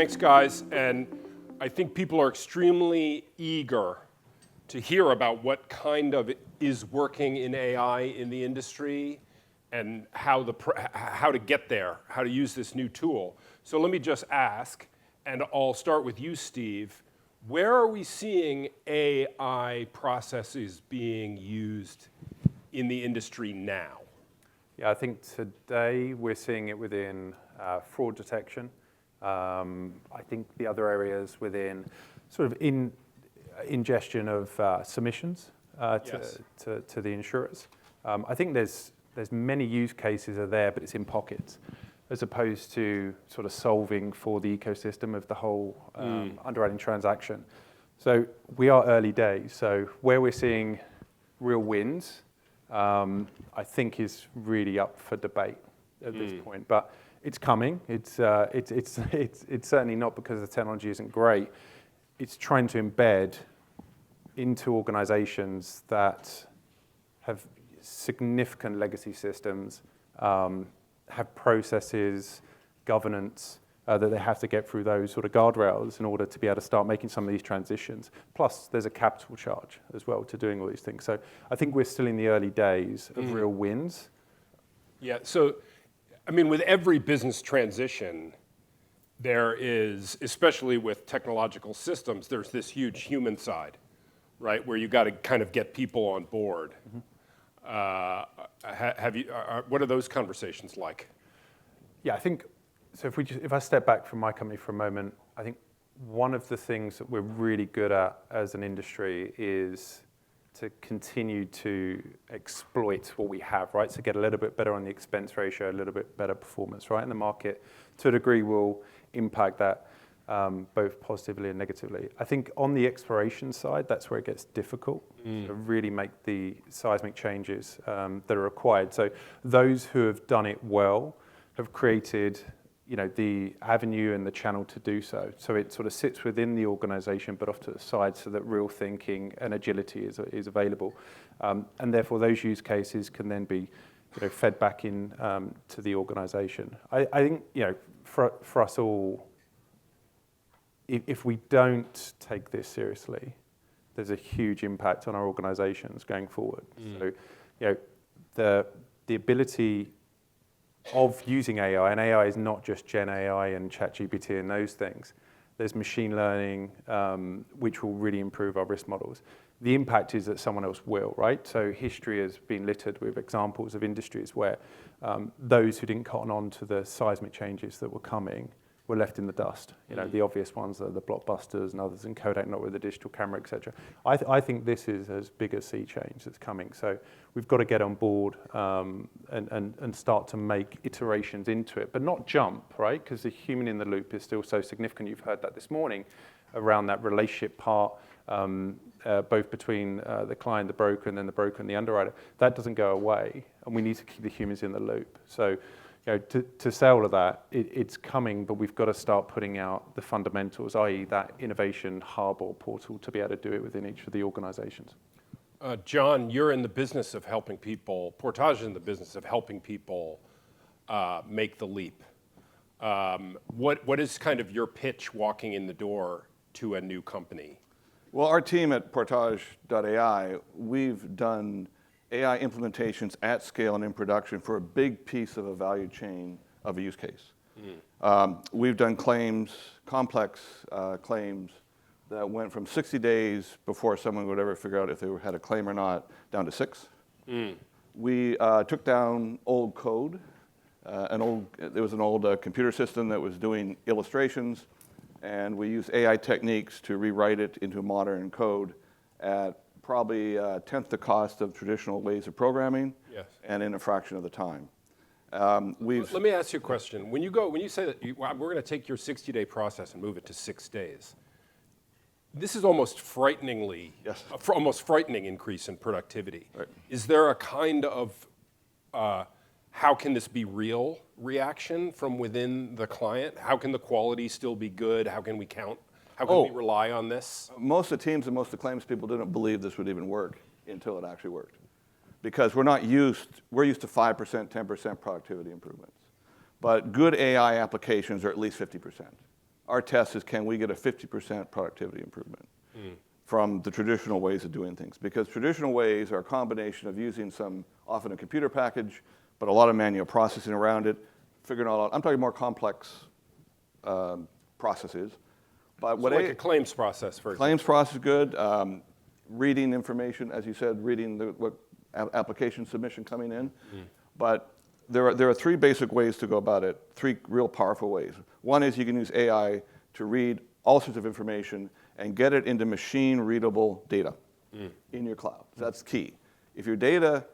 Thanks, guys. And I think people are extremely eager to hear about what kind of is working in AI in the industry and how to get there, how to use this new tool. So let me just ask, and I'll start with you, Steve. Where are we seeing AI processes being used in the industry now? Yeah, I think today we're seeing it within fraud detection. I think the other areas within sort of ingestion of submissions to the insurers. I think there's many use cases are there, but it's in pockets, as opposed to sort of solving for the ecosystem of the whole underwriting transaction. So we are early days. So where we're seeing real wins, I think is really up for debate at this point. But it's coming. It's certainly not because the technology isn't great. It's trying to embed into organizations that have significant legacy systems, have processes, governance, that they have to get through those sort of guardrails in order to be able to start making some of these transitions. Plus, there's a capital charge as well to doing all these things. So I think we're still in the early days of real wins. Yeah, so, I mean, with every business transition, there is, especially with technological systems, there's this huge human side, right, where you got to kind of get people on board. What are those conversations like? Yeah, I think, so if I step back from my company for a moment, I think one of the things that we're really good at as an industry is to continue to exploit what we have, right? So get a little bit better on the expense ratio, a little bit better performance, right? And the market, to a degree, will impact that both positively and negatively. I think on the exploration side, that's where it gets difficult to really make the seismic changes that are required. So those who have done it well have created, the avenue and the channel to do so. So it sort of sits within the organization, but off to the side, so that real thinking and agility is available. And therefore, those use cases can then be fed back in to the organization. I think, for us all, if we don't take this seriously, there's a huge impact on our organizations going forward. So, the ability of using AI, and AI is not just Gen AI and ChatGPT and those things. There's machine learning, which will really improve our risk models. The impact is that someone else will, right? So history has been littered with examples of industries where those who didn't cotton on to the seismic changes that were coming were left in the dust. The obvious ones are the blockbusters and others, and Kodak not with the digital camera, et cetera. I think this is as big a sea change that's coming. So we've got to get on board and start to make iterations into it, but not jump, right? Because the human in the loop is still so significant. You've heard that this morning around that relationship part, both between the client, the broker, and then the broker and the underwriter. That doesn't go away, and we need to keep the humans in the loop. So to say all of that, it's coming, but we've got to start putting out the fundamentals, i.e. that innovation hub or portal to be able to do it within each of the organizations. John, you're in the business of helping people, Portage is in the business of helping people make the leap. What is kind of your pitch walking in the door to a new company? Well, our team at Portage.ai, we've done AI implementations at scale and in production for a big piece of a value chain of a use case. We've done claims, complex claims that went from 60 days before someone would ever figure out if they had a claim or not, down to 6. We took down old code. There was an old computer system that was doing illustrations, and we used AI techniques to rewrite it into modern code at probably a tenth the cost of traditional ways of programming, and in a fraction of the time. Let me ask you a question. When you say that we're going to take your 60-day process and move it to 6 days, this is almost frightening increase in productivity. Right. Is there a kind of how can this be real reaction from within the client? How can the quality still be good? How can we count? How can we rely on this? Most of the teams and most of the claims people didn't believe this would even work until it actually worked. Because we're used to 5%, 10% productivity improvements. But good AI applications are at least 50%. our test is, can we get a 50% productivity improvement from the traditional ways of doing things? Because traditional ways are a combination of using often a computer package, but a lot of manual processing around it, figuring it all out. I'm talking more complex processes. But So like a claims process, for example. claims process is good. Reading information, as you said, reading what application submission coming in. But there are three basic ways to go about it, three real powerful ways. One is you can use AI to read all sorts of information and get it into machine-readable data in your cloud. So that's key. If your data,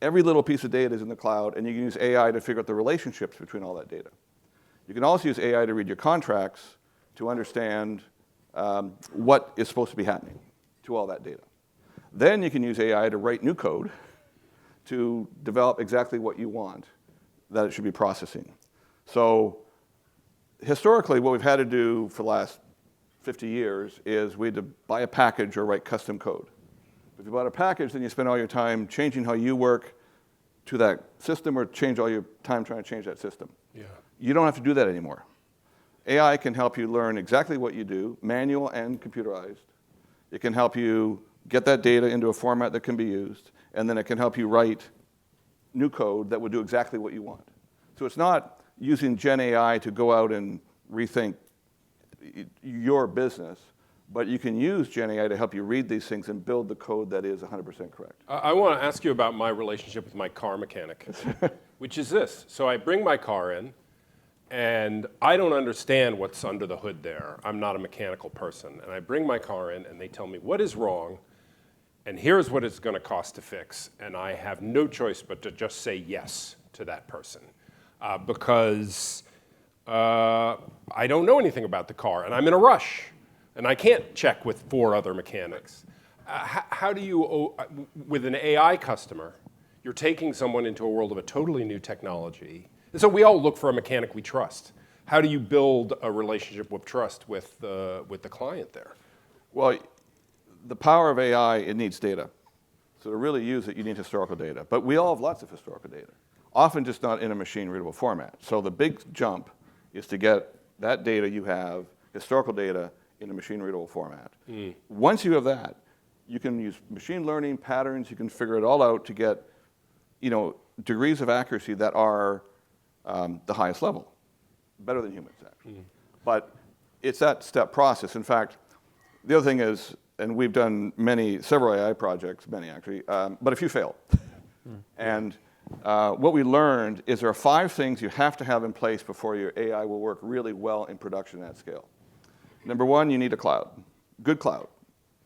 every little piece of data is in the cloud, and you can use AI to figure out the relationships between all that data. You can also use AI to read your contracts to understand what is supposed to be happening to all that data. Then you can use AI to write new code to develop exactly what you want that it should be processing. So historically, what we've had to do for the last 50 years is we had to buy a package or write custom code. If you bought a package, then you spend all your time changing how you work to that system or change all your time trying to change that system. Yeah. You don't have to do that anymore. AI can help you learn exactly what you do, manual and computerized. It can help you get that data into a format that can be used, and then it can help you write new code that will do exactly what you want. So it's not using Gen AI to go out and rethink your business, but you can use Gen AI to help you read these things and build the code that is 100% correct. I want to ask you about my relationship with my car mechanic, which is this. So I bring my car in, and I don't understand what's under the hood there. I'm not a mechanical person. And I bring my car in, and they tell me what is wrong, and here's what it's going to cost to fix. And I have no choice but to just say yes to that person because I don't know anything about the car, and I'm in a rush, and I can't check with 4 other mechanics. How do you, with an AI customer, you're taking someone into a world of a totally new technology. So we all look for a mechanic we trust. How do you build a relationship of trust with the client there? Well, the power of AI, it needs data. So to really use it, you need historical data. But we all have lots of historical data, often just not in a machine-readable format. So the big jump is to get that data you have, historical data, in a machine-readable format. Once you have that, you can use machine learning patterns. You can figure it all out to get, degrees of accuracy that are the highest level, better than humans, actually. But it's that step process. In fact, the other thing is, and we've done several AI projects, many actually, but a few failed. And what we learned is there are 5 things you have to have in place before your AI will work really well in production at scale. Number 1, you need a cloud, good cloud.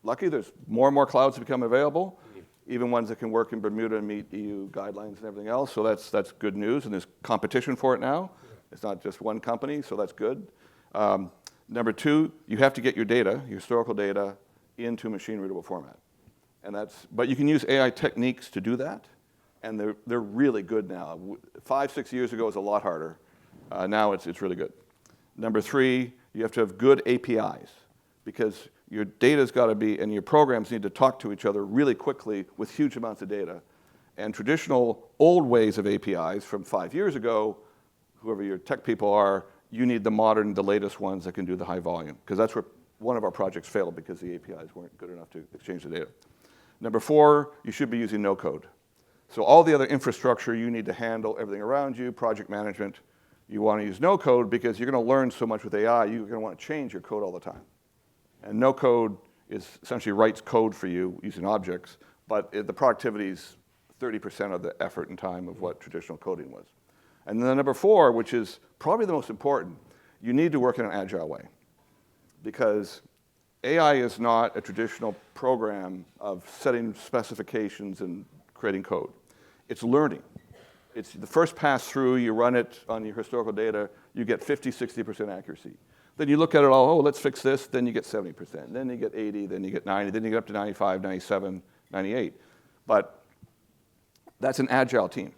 Lucky there's more and more clouds that become available, even ones that can work in Bermuda and meet EU guidelines and everything else. So that's good news, and there's competition for it now. It's not just one company, so that's good. Number 2, you have to get your data, your historical data, into machine-readable format. But you can use AI techniques to do that, and they're really good now. 5, 6 years ago, it was a lot harder. Now it's really good. Number 3, you have to have good APIs, because your data's got to be, and your programs need to talk to each other really quickly with huge amounts of data. And traditional old ways of APIs from 5 years ago, whoever your tech people are, you need the modern, the latest ones that can do the high volume, because that's where one of our projects failed, because the APIs weren't good enough to exchange the data. Number 4, you should be using no code. So all the other infrastructure you need to handle everything around you, project management, you want to use no code because you're going to learn so much with AI, you're going to want to change your code all the time. And no code essentially writes code for you using objects, but the productivity is 30% of the effort and time of what traditional coding was. And then number 4, which is probably the most important, you need to work in an agile way, because AI is not a traditional program of setting specifications and creating code. It's learning. It's the first pass through, you run it on your historical data, you get 50, 60% accuracy. Then you look at it all, let's fix this, then you get 70%, then you get 80, then you get 90, then you get up to 95, 97, 98. But that's an agile team.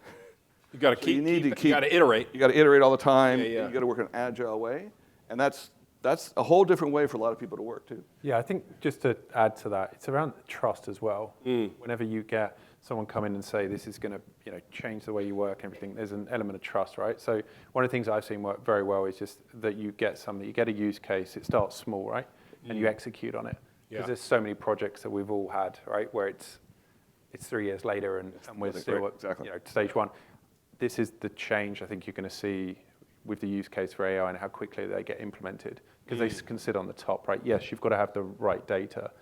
You got to you got to iterate. You got to iterate all the time. Yeah. You got to work in an agile way, and that's a whole different way for a lot of people to work too. Yeah, I think just to add to that, it's around trust as well. Whenever you get someone come in and say this is going to change the way you work and everything, there's an element of trust, right? So one of the things I've seen work very well is just that you get a use case, it starts small, right? And you execute on it. Because there's so many projects that we've all had, right, where it's 3 years later and we're still at stage one. This is the change I think you're going to see with the use case for AI and how quickly they get implemented. Because they can sit on the top, right? Yes, you've got to have the right data.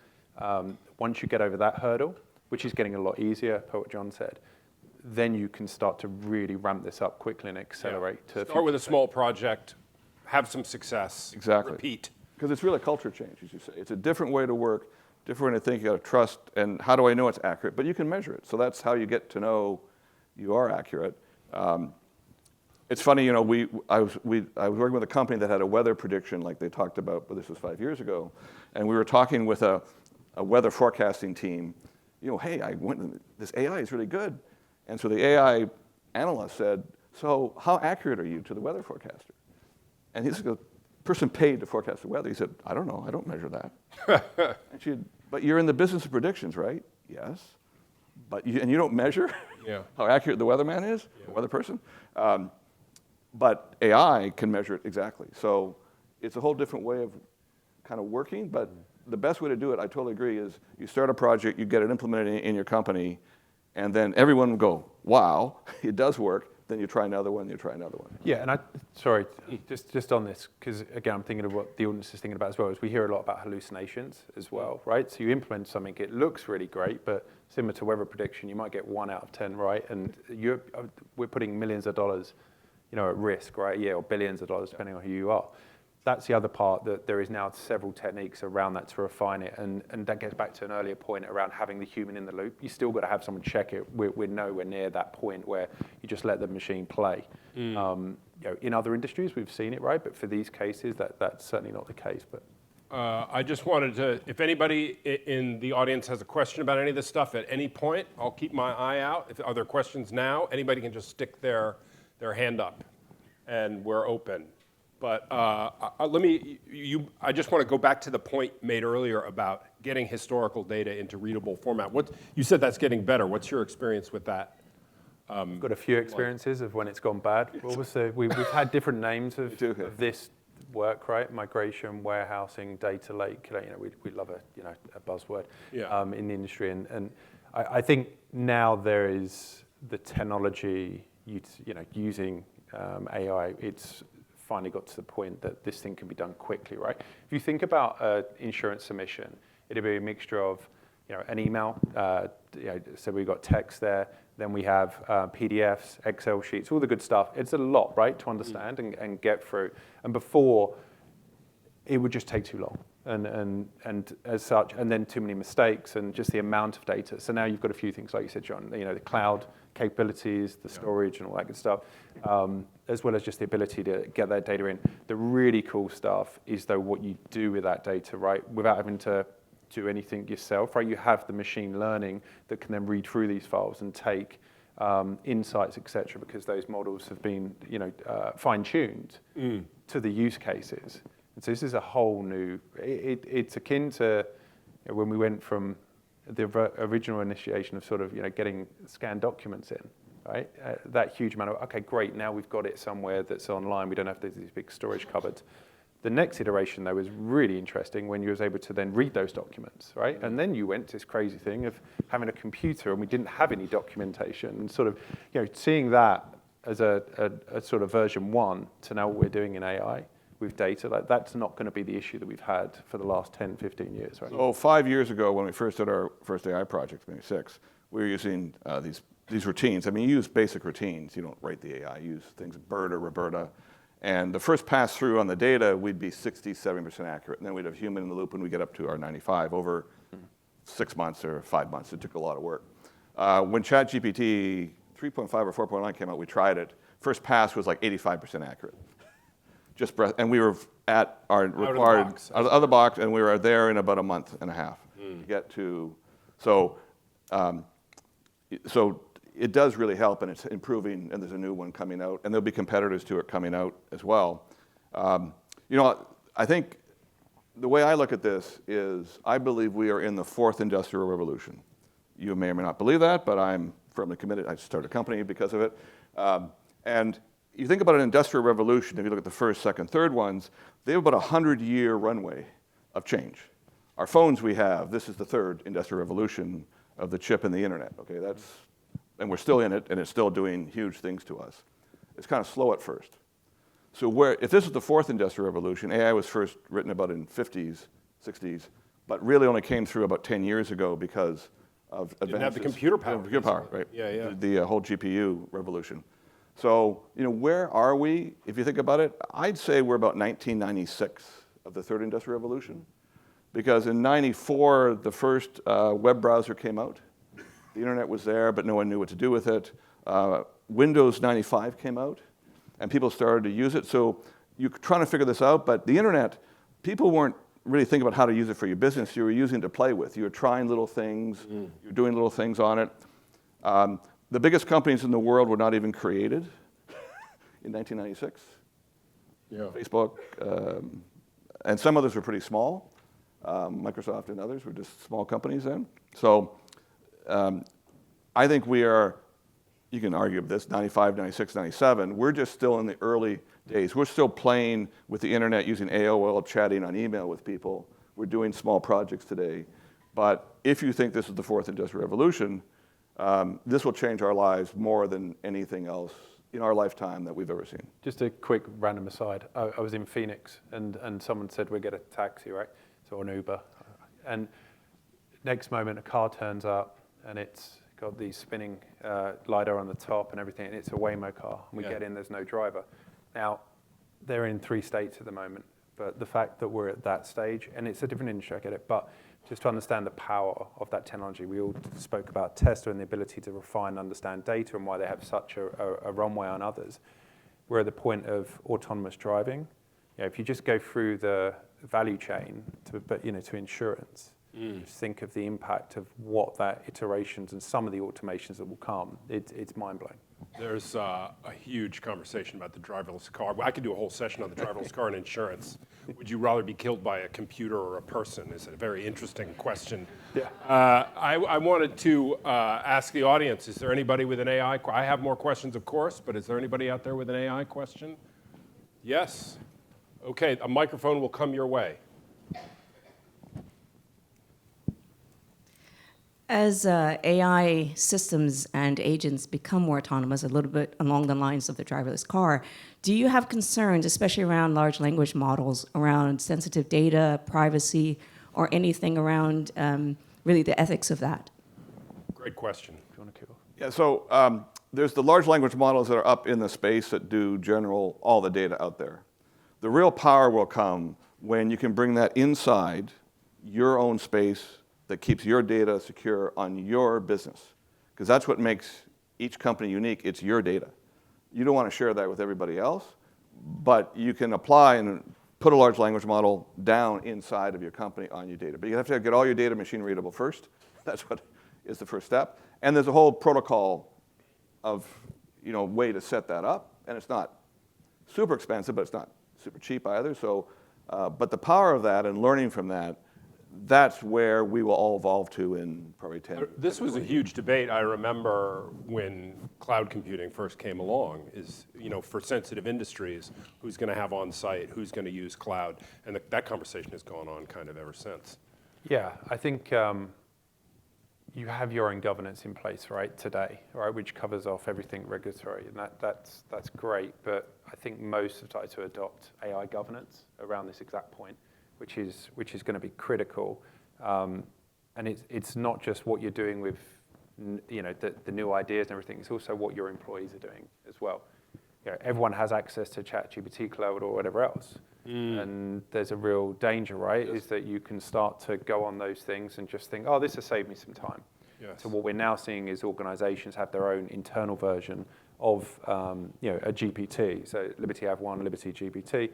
Once you get over that hurdle, which is getting a lot easier, per what John said, then you can start to really ramp this up quickly and accelerate. Start with a small project, have some success, repeat. Because it's really a culture change, as you say. It's a different way to work, different way to think. You got to trust, and how do I know it's accurate? But you can measure it. So that's how you get to know you are accurate. It's funny, I was working with a company that had a weather prediction, like they talked about, but this was 5 years ago, and we were talking with a weather forecasting team. Hey, this AI is really good, and so the AI analyst said, "So how accurate are you to the weather forecaster?" And he's a person paid to forecast the weather. He said, "I don't know. I don't measure that." And she said, "But you're in the business of predictions, right?" "Yes." "But you don't measure how accurate the weatherman is, the weather person?" But AI can measure it exactly. So it's a whole different way of kind of working. But the best way to do it, I totally agree, is you start a project, you get it implemented in your company, and then everyone will go, "Wow, it does work." Then you try another one, you try another one. Yeah, and sorry, just on this, because again, I'm thinking of what the audience is thinking about as well, is we hear a lot about hallucinations as well, right? So you implement something, it looks really great, but similar to weather prediction, you might get 1 out of 10 right, and we're putting millions of dollars, at risk, right? Yeah, or billions of dollars, depending on who you are. That's the other part, that there is now several techniques around that to refine it, and that gets back to an earlier point around having the human in the loop. You still got to have someone check it. We're nowhere near that point where you just let the machine play. In other industries, we've seen it, right? But for these cases, that's certainly not the case. But I just wanted to, if anybody in the audience has a question about any of this stuff at any point, I'll keep my eye out. Are there questions now? Anybody can just stick their hand up, and we're open. But I just want to go back to the point made earlier about getting historical data into readable format. You said that's getting better. What's your experience with that? Got a few experiences of when it's gone bad. Obviously, we've had different names of this work, right? Migration, warehousing, data lake. We love a buzzword in the industry, and I think now there is the technology using AI. It's finally got to the point that this thing can be done quickly, right? If you think about an insurance submission, it'd be a mixture of, an email. So we've got text there. Then we have PDFs, Excel sheets, all the good stuff. It's a lot, right, to understand and get through. And before, it would just take too long. And as such, and then too many mistakes and just the amount of data. So now you've got a few things, like you said, John, the cloud capabilities, the storage and all that good stuff, as well as just the ability to get that data in. The really cool stuff is, though, what you do with that data, right, without having to do anything yourself, right? You have the machine learning that can then read through these files and take insights, et cetera, because those models have been, fine-tuned to the use cases. And so this is a whole new, it's akin to when we went from the original initiation of sort of, getting scanned documents in, right? That huge amount of, okay, great, now we've got it somewhere that's online. We don't have these big storage cupboards. The next iteration, though, was really interesting when you was able to then read those documents, right? And then you went to this crazy thing of having a computer, and we didn't have any documentation, and sort of, seeing that as a sort of version 1 to now what we're doing in AI with data, like that's not going to be the issue that we've had for the last 10, 15 years, right? So 5 years ago, when we first did our first AI project, maybe 6, we were using these routines. I mean, you use basic routines. You don't write the AI. You use things, BERT or Roberta. And the first pass through on the data, we'd be 60, 70% accurate. And then we'd have human in the loop when we get up to our 95 over 6 months or 5 months. It took a lot of work. When ChatGPT 3.5 or 4.9 came out, we tried it. First pass was like 85% accurate. And we were at our required out of the box, and we were there in about a month and a half to get to. So it does really help, and it's improving. And there's a new one coming out, and there'll be competitors to it coming out as well. I think the way I look at this is I believe we are in the 4th industrial revolution. You may or may not believe that, but I'm firmly committed. I started a company because of it. And you think about an industrial revolution, if you look at the first, second, third ones, they have about a 100-year runway of change. Our phones we have, this is the third industrial revolution of the chip and the internet. Okay, and we're still in it, and it's still doing huge things to us. It's kind of slow at first. So if this is the fourth industrial revolution, AI was first written about in 50s, 60s, but really only came through about 10 years ago because of advances. Didn't have the computer power. Computer power, right? Yeah. The whole GPU revolution. So, where are we? If you think about it, I'd say we're about 1996 of the third industrial revolution, because in 94, the first web browser came out. The internet was there, but no one knew what to do with it. Windows 95 came out, and people started to use it. So you're trying to figure this out, but the internet, people weren't really thinking about how to use it for your business. You were using it to play with. You were trying little things. You're doing little things on it. The biggest companies in the world were not even created in 1996. Yeah. Facebook, and some others were pretty small. Microsoft and others were just small companies then. So I think we are, you can argue this, 95, 96, 97, we're just still in the early days. We're still playing with the internet using AOL, chatting on email with people. We're doing small projects today. But if you think this is the fourth industrial revolution, this will change our lives more than anything else in our lifetime that we've ever seen. Just a quick random aside. I was in Phoenix, and someone said, we'll get a taxi, right? So an Uber. And next moment, a car turns up, and it's got the spinning LiDAR on the top and everything, and it's a Waymo car. And we get in, there's no driver. Now, they're in 3 states at the moment, but the fact that we're at that stage, and it's a different industry, I get it, but just to understand the power of that technology, we all spoke about Tesla and the ability to refine and understand data and why they have such a runway on others. We're at the point of autonomous driving. If you just go through the value chain to insurance, just think of the impact of what that iterations and some of the automations that will come. It's mind-blowing. There's a huge conversation about the driverless car. I could do a whole session on the driverless car and insurance. Would you rather be killed by a computer or a person? Is a very interesting question. Yeah. I wanted to ask the audience, is there anybody with an AI? I have more questions, of course, but is there anybody out there with an AI question? Yes? Okay, a microphone will come your way. As AI systems and agents become more autonomous, a little bit along the lines of the driverless car, do you have concerns, especially around large language models, around sensitive data, privacy, or anything around really the ethics of that? Great question. Do you want to kick off? Yeah, so there's the large language models that are up in the space that do all the data out there. The real power will come when you can bring that inside your own space that keeps your data secure on your business. Because that's what makes each company unique. It's your data. You don't want to share that with everybody else, but you can apply and put a large language model down inside of your company on your data. But you have to get all your data machine readable first. That's what is the first step. And there's a whole protocol of way to set that up. And it's not super expensive, but it's not super cheap either. So, but the power of that and learning from that, that's where we will all evolve to in probably 10. This was a huge debate. I remember when cloud computing first came along, for sensitive industries, who's going to have on-site, who's going to use cloud, and that conversation has gone on kind of ever since. Yeah, I think you have your own governance in place right today, right, which covers off everything regulatory, and that's great. But I think most have tried to adopt AI governance around this exact point, which is going to be critical. And it's not just what you're doing with the new ideas and everything. It's also what your employees are doing as well. Everyone has access to ChatGPT Cloud or whatever else. And there's a real danger, right, is that you can start to go on those things and just think, oh, this has saved me some time. Yes. So what we're now seeing is organizations have their own internal version of a GPT. So Liberty have one, Liberty GPT,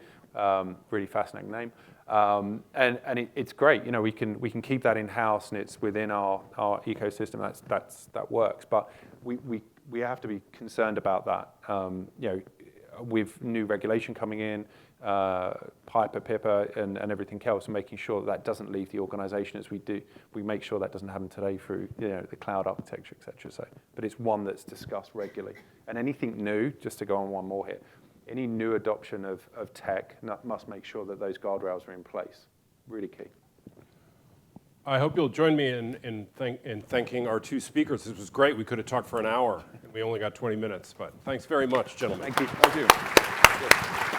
really fascinating name. And it's great. We can keep that in house and it's within our ecosystem. That works. But we have to be concerned about that. with new regulation coming in, PIPA, PIPA, and everything else, and making sure that doesn't leave the organization as we do. We make sure that doesn't happen today through the cloud architecture, et cetera. So, but it's one that's discussed regularly. And anything new, just to go on one more here, any new adoption of tech must make sure that those guardrails are in place. Really key. I hope you'll join me in thanking our two speakers. This was great. We could have talked for an hour, and we only got 20 minutes. But thanks very much, gentlemen. Thank you. Thank you.